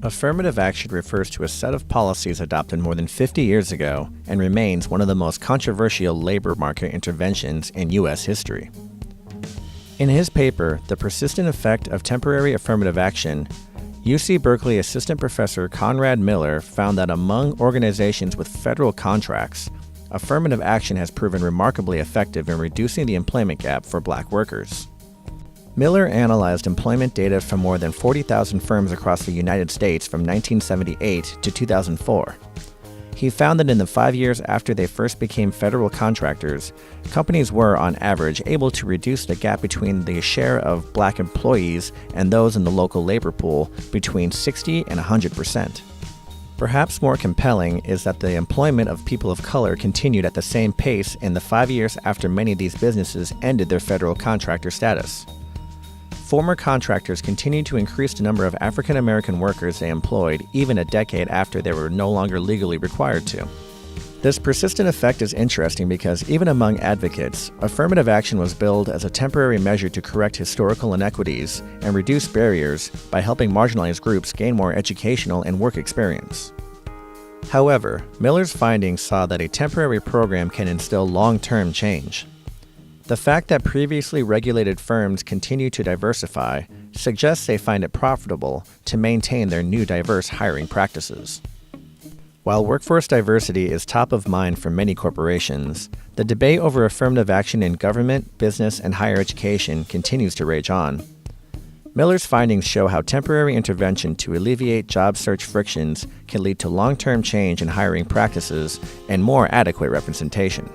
Affirmative action refers to a set of policies adopted more than 50 years ago and remains one of the most controversial labor market interventions in U.S. history. In his paper, The Persistent Effect of Temporary Affirmative Action, UC Berkeley assistant professor Conrad Miller found that among organizations with federal contracts, affirmative action has proven remarkably effective in reducing the employment gap for Black workers. Miller analyzed employment data from more than 40,000 firms across the United States from 1978 to 2004. He found that in the 5 years after they first became federal contractors, companies were, on average, able to reduce the gap between the share of Black employees and those in the local labor pool between 60 and 100%. Perhaps more compelling is that the employment of people of color continued at the same pace in the 5 years after many of these businesses ended their federal contractor status. Former contractors continued to increase the number of African American workers they employed even a decade after they were no longer legally required to. This persistent effect is interesting because even among advocates, affirmative action was billed as a temporary measure to correct historical inequities and reduce barriers by helping marginalized groups gain more educational and work experience. However, Miller's findings saw that a temporary program can instill long-term change. The fact that previously regulated firms continue to diversify suggests they find it profitable to maintain their new diverse hiring practices. While workforce diversity is top of mind for many corporations, the debate over affirmative action in government, business, and higher education continues to rage on. Miller's findings show how temporary intervention to alleviate job search frictions can lead to long-term change in hiring practices and more adequate representation.